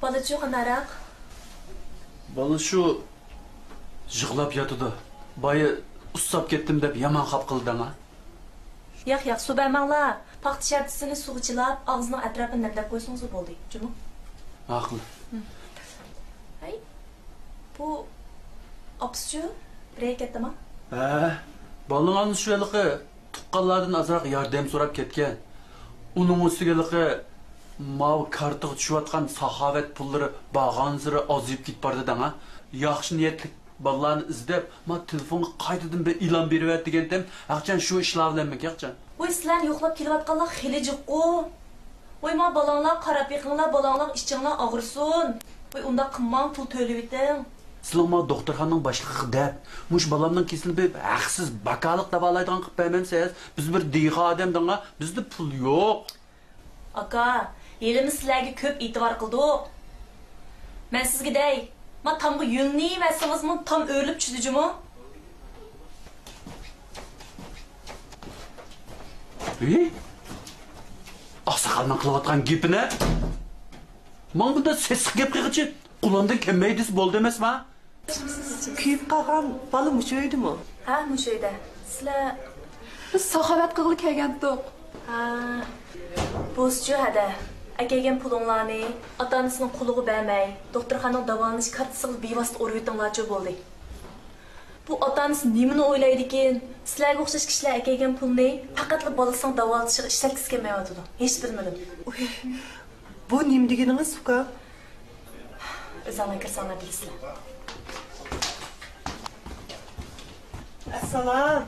Balaçı qanarak? Bala şu yığlab yatıdı. Bayı ustap kettim deb yaman qap qildi ha. Yo'q, su bermanglar. Paxta shartisini suvga chilab, og'zining atrofini namlab qo'ysangiz bo'ldi. Jumi? Haqli. Hay. Bu opschu breketdimi? Balının şu yılıqı tuqqanlardan azroq yordam so'rab ketgan. Uning ustiga mav kartiga tushayotgan saxovat pullari bag'anziri ozib ketib bordi ha. Yaxshi niyatli balalarni izlab, ma telefonga qaytadan bir e'lon berib degandim. Aqchan shu ishlar bilan yaqchan. Voy sizlarni yo'qlab kelayotganlar xili jiqqu. Voy ma balanglar qarab yiqinglar, balanglar ichinglar og'risin. Voy unda qimman pul to'lab eting. Sizlar doktorxonaning boshlig'i deb, mush balamning kesilib haqsiz bakaliq davolaydigan qilib bermamsiz, biz bir deha odamdanga bizda pul yo'q. Aka, elimiz sizlarga ko'p e'tibor qildik. Men sizga dey, ma tamga yunni emasingizmi, tam o'rlib tushdijumu? Oqsoqolning qilayotgan gapini? Men bunda sessiq gap qilg'ichi, qo'limdan kelmaydi bo'ldi emasmi? Kuyib qolgan bola mushoydimi? Ha, mushoyda. Sizlar biz saxovat qilg'ili kelgandik. ha, boschu hada. Akagan pulinglarni ota-onasining quliga bermay, doktorxonaning davolanish kartasiga bevosita urib o'tinglarchi bo'ldi. Bu ota-onasi nimani o'ylaydi ekan? Sizlarga o'xshash kishilar akagan pulni faqatla bolasining davolatishiga ishlatkisi kelmayotdi. Hech bilmadim. Bu nim deganingiz uka? O'zinglar kirsanglar bilasizlar. Assalom.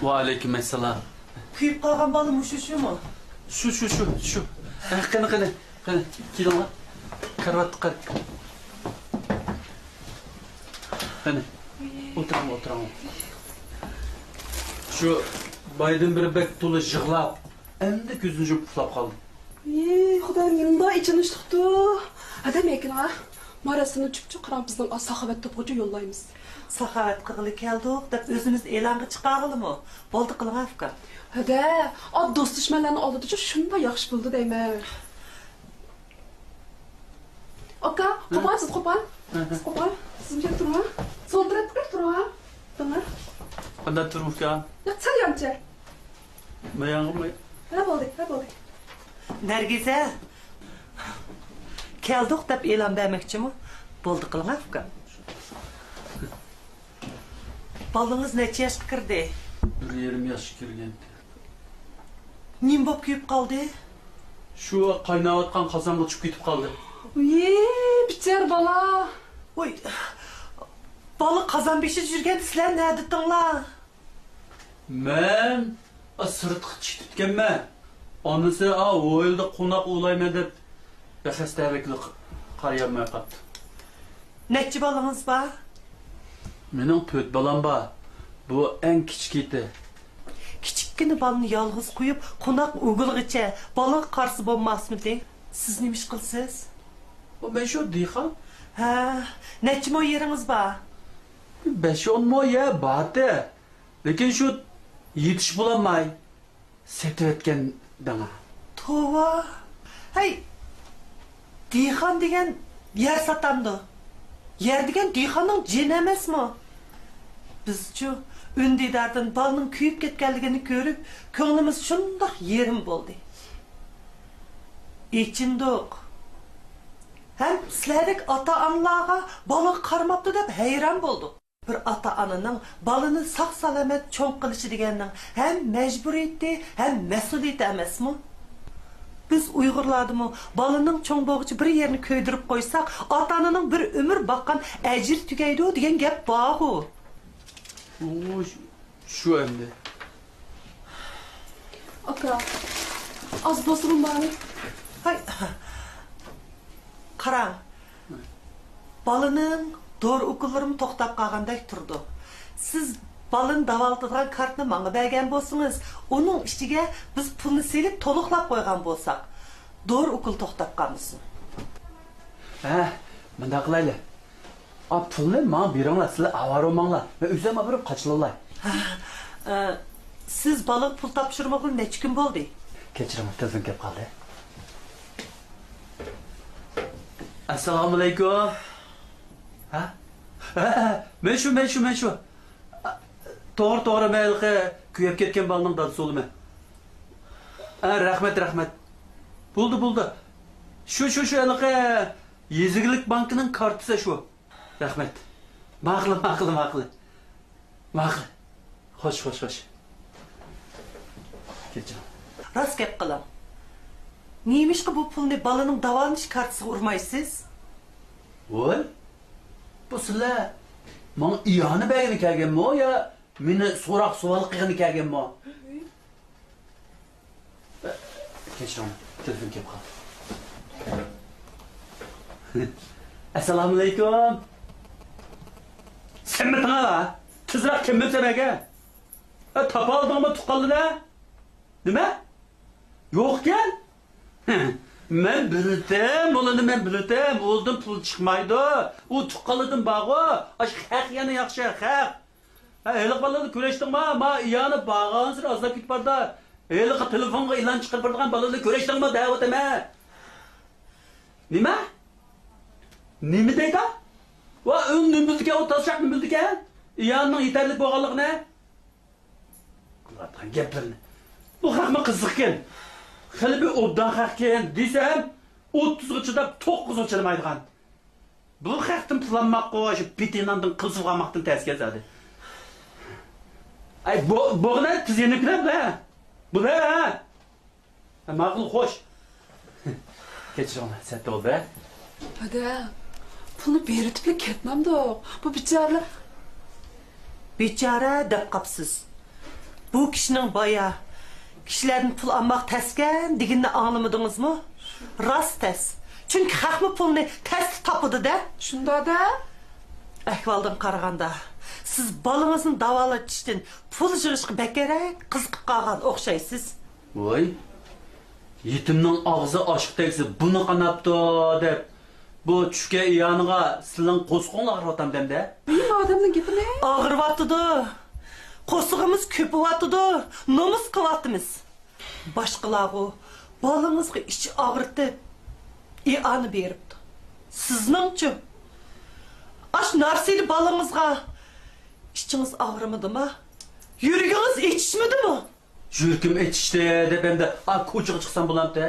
Va alaykum assalom. Kuyib qolgan bola mushushimi? Şu. Qani. Kelinglar. Karvatga qara. Qani. O'tiraman. Şu baydan biri bek to'la yig'lab, endi ko'zini yumib uxlab qoldi. Xudoyim, bunday ichini chiqdi. Adam ekan ha. Marasini chupchuq qaram bizning saxovat to'pg'icha yo'llaymiz. Saxovat qilg'ili keldik deb o'zimiz e'longa chiqarg'ilimi? Bo'ldi qiling afka. Hada, do'st dushmanlarni oldida shunday yaxshi bo'ldi deyman. Aka, qo'pol. Sizga turma. Soldirib turma. Tamam. Qanday turmushga? Yatsayamcha. Mayang'imay. Ha bo'ldi. Nargiza. Keldik deb e'lon bermoqchimi? Bo'ldi qiling afka. Bolangiz necha yoshga kirdi? 1,5 yoshga kirgan. Nim bo'lib kuyib qoldi? Shu qaynayotgan qozonga tushib ketib qoldi. Bichar bola. Voy. Bola qozon beshida yurgan sizlar nima dedinglar? Men sirtqa chiqibganman. Onasi o'yilda qo'noq o'layman deb bexastaliklik qarayolmay qoldi. Necha bolangiz bor? Mening 4 bolam bor. Bu eng kichkiti. Kichikkina bolani yolg'iz qo'yib, qo'noq o'g'ilgacha bola qarshi bo'lmasmidi? Siz nima ish qilsiz? Ben shu dehqon. Ha, necha mo yeringiz bor? 5-10 mo yer bor-da. Lekin shu yetish bo'lmay setayotgan dana. Tova. Hey. Dehqon degan yer sotamdi. Yer degan dehqonning jin emasmi? Bizchu Ündidardan balının kuyup ketkenligini görüp, ko'nglimiz şundoq yerim bo'ldi. İçindoq. Hem sizlerdek ata-analarga bala qarmapti deb hayron bo'ldik. Bir ata-ananing balını saq salamat cho'ng qilishi deganning hem majburiyati, hem mas'uliyati emasmi? Biz Uyg'urlardimi balının cho'ng bo'g'ichi bir yerini ko'ydirib qo'ysak, ata-ananing bir umr boqqan ajr tugaydi degan gap bor-ku. Şu endi. Aka, az bosurum bari. Hay. Qarang. Balının doğru okullarım to'xtab qolgandek turdi. Siz balın davoltadigan kartni menga bergan bo'lsangiz, uning ichiga biz pulni selib to'liqlab qo'ygan bo'lsak, doğru okul to'xtab qolmasin. Menda qilayli. Pulni men beringlar, sizlar avaromanglar. Men o'zim borib qachilolay. Siz balık pul topshirmoqni necha kun bo'ldi? Kechiring, telefon kelib qoldi. Assalomu alaykum. Ha? Men shu. To'g'ri, mayli, kuyib ketgan bolaning dadasi o'limi. Rahmat. Bo'ldi. Shu aniqi Yeziglik bankining kartisi shu. Rahmat. Ma'qul. Xo'sh. Ketjon. Rost gap qiling. Neymişki bu pulni balaning davolanish kartasiga urmaysiz? Voy. Bu sizlar men iyoni bergani kelganmi yo meni so'roq savol qilgani kelganmi? Kechiring, telefon kelib qoldi. Assalomu alaykum. Sen mi tana? Tezroq kim bilsa bega? Topa oldingmi tuqqanida? Nima? Yo'q-kan? Men bilidim, oldin pul chiqmaydi. U tuqqanlidan bag'o, ash haq yana yaxshi, haq. Heliq balani ko'rishdingmi? Ma iyani bag'ansir azlab ketib bordi. Heliq telefonga e'lon chiqarib bergan balani ko'rishdingmi? Da'vatama. Nima? Nima deydi? Va uni bildiga o tashlaqni bildiga? Iyanining yetarli bo'lganligini. Qiladigan gaplarni. Bu haqma qiziqgan. Xili bir obdan haqken desem 30'ga chidab 9'ga chidamaydigan. Bu haqdan planmaq qo'yish bitinandan qilsivganmaqdan ta'sir keladi. Ay bo'g'na tizini kirabla. Bu da. Ma'qul xo'sh. Kechiring, satda bo'ldi. Hadi. Pulni berib ketmamdi. Bu bicharalar Bichara deb qapsiz. Bu kishining boya kishilardan pul olmoq tasgan deganini anglamadingizmi? Rost tas. Chunki haqmi pulni tasdi topadi-da. Shunda-da. Ahvoldan qaraganda siz bolangizni davolatishdan pul yig'ishga bakarak qiziqib qolgan o'xshaysiz. Voy. Yetimning og'zi oshiq tegsa buni qanapti deb bu tushga iyoniga sizning qo'sqonlar otamdanda. Benim odamning gapi ne? Og'rivyotdi. Qo'sig'imiz ko'payotdi. Nomus qilyapmiz. Boshqalarga bolangizga ichi og'ritib iyoni beribdi. Sizningchi ash narsani bolangizga ichingiz og'rimadimi? Yuragingiz etishmadimi? Yurkim etishdi deb endi ko'chaga chiqsam bo'lamdi.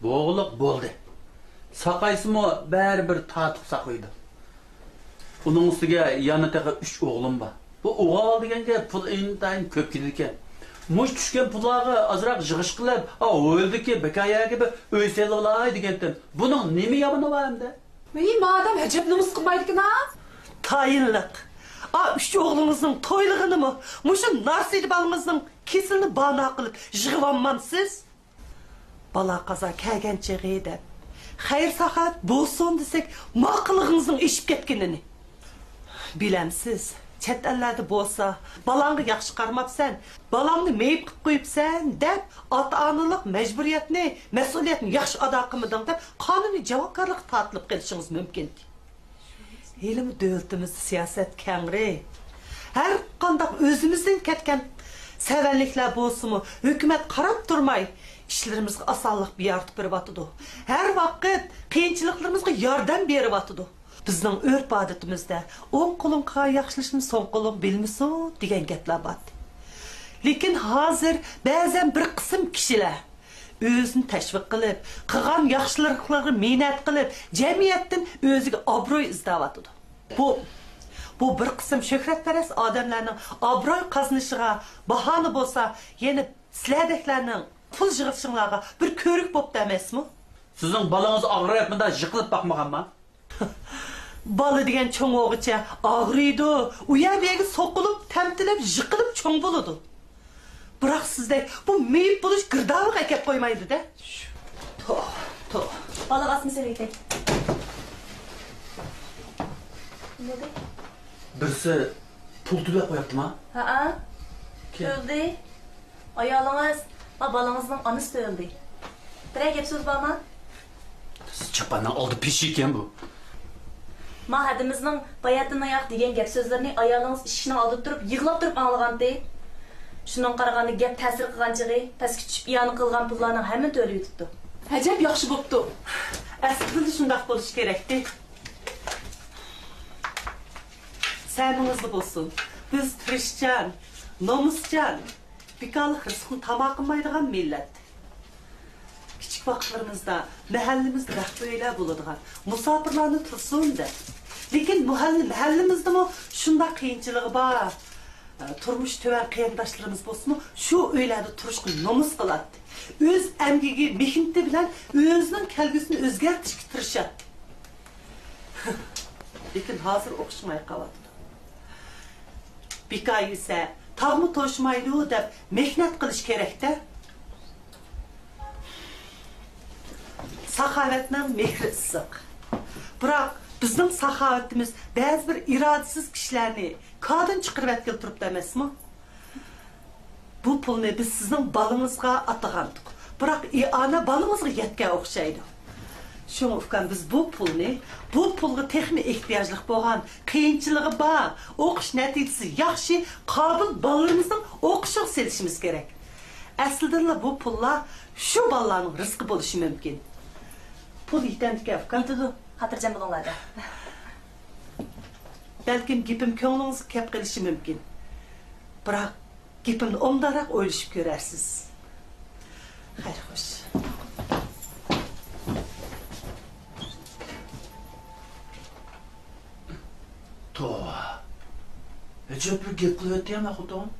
Bo'g'liq bo'ldi. Saqaysimi baribir tatib saqlaydi. Uning ustiga yana taqa 3 o'g'lim bor. Bu o'g'il deganga pul intayin ko'p keladi ekan. Mush tushgan pullarga azroq yig'ish qilib, o'ldiki, bekaya gibi uy selolay degandan. Buning nima yomoni bor endi? Benim adam hecep numus qilmaydi-ku na? Tayinliq. 3 o'g'lingizning to'ylig'ini mushu narsili balangizning kesilni bana qilib yig'vanmamsiz? Bala qaza kelgan chig'i deb xayr sahat bo'lsin desek, ma'qullig'ingizning eshib ketganini. Bilamsiz, chet ellarda bo'lsa, balangga yaxshi qarmabsan, balangni meyib qilib qo'yibsan deb ota-onalik majburiyatni, mas'uliyatni yaxshi ado qilmading deb qonuniy javobgarlik tortilib kelishingiz mumkin. Elim davlatimiz siyosat kengri. Har qanday o'zimizdan ketgan savalliklar bo'lsa-mu, hukumat qarab turmay ishlarimizga osonlik yaratib beryapti. Har vaqt qiyinchiliklarımizga yordam beryapti. Bizning urf odatimizda o'ng qo'ling yaxshilashni so'ng qo'ling bilmisin degan gaplar bor. Lekin hozir ba'zan bir qism kishilar o'zini tashviq qilib, qilgan yaxshiliklariga minnat qilib, jamiyatdan o'ziga obro'y izlayapti. Bu bir qism shuhratparast odamlarning obro'y qazinishiga bahona bo'lsa, yana sizlardeklarning pul yig'ishinglarga bir ko'rik bo'pti emasmi? Sizning bolangiz og'riyapmida yiqilib boqmaganmi? Bola degan cho'ng o'g'icha og'riydi. U yerga so'qilib, tamtilib, yiqilib cho'ng bo'ladi. Biroq sizdek bu meyib bo'lish girdavlik akab qo'ymaydi-da. To. Bola basmi söyleydi. Nede? Birisi pul to'lab qo'yaptimi? Ha. Öldü. Ayolunuz, babalığınızın anısı öldü. Birey gap söz var mı? Siz chapandan oldi peshi ekan bu. Ma hadimizning bayatdan oyoq degan gap so'zlarni ayolınız ishini olib turib, yig'lab turib anglagandi. Shundan qaraganda gap ta'sir qilgan chig'i, pastga tushib iyoni qilgan pullarning hammani to'lib yutibdi. Hecep yaxshi bo'pti. Aslında şundaq buluş gerekti. Sənimizli bolsun. Biz Hristiyan, nomuscan, bikalı hırsın tamakınmaydıgan millet. Küçük vaxtlarımızda mahallimizde böyle bulunduğun musafirlarını tursun de. Lekin mahallimizde mi şunda kıyınçılığı var. Turmuş töven kıyındaşlarımız bolsun mu şu öylerde turuşkun nomus kıladı. Öz emgigi mehneti bilen özünün kelgüsünü özgertişki tırışadı. Lekin hazır okuşmaya kaladı. Bikay ise tağımı toşmaylı dep mehnet kılış gerekte. Sahavetinin mehri ısık. Bırak bizim sahavetimiz bazı bir iradesiz kişilerini kadın çıkırıp etkili turup demez mi? Bu pulunu biz sizin balınızga atağandık. Bırak ana balınızga yetken okşaydı. Şunu ufkan biz bu pulga texmi ihtiyaclıq boğan, kıyınçılığı bağ, okuş neticesi yaxşı, kabul ballarımızdan okuşuq selişimiz gerek. Aslında bu pulla şu ballarının rızkı buluşu mümkün. Pul yitendik ufkan. Yitudu, hatırcan bulunlardı. Belki gipim köngünüzü kep qilishi mümkün. Bırak gipimni omdarak oyluşup görersiz. Hayır hoş. Toğa. Ece bir gep kılıvetti ya Mahudon.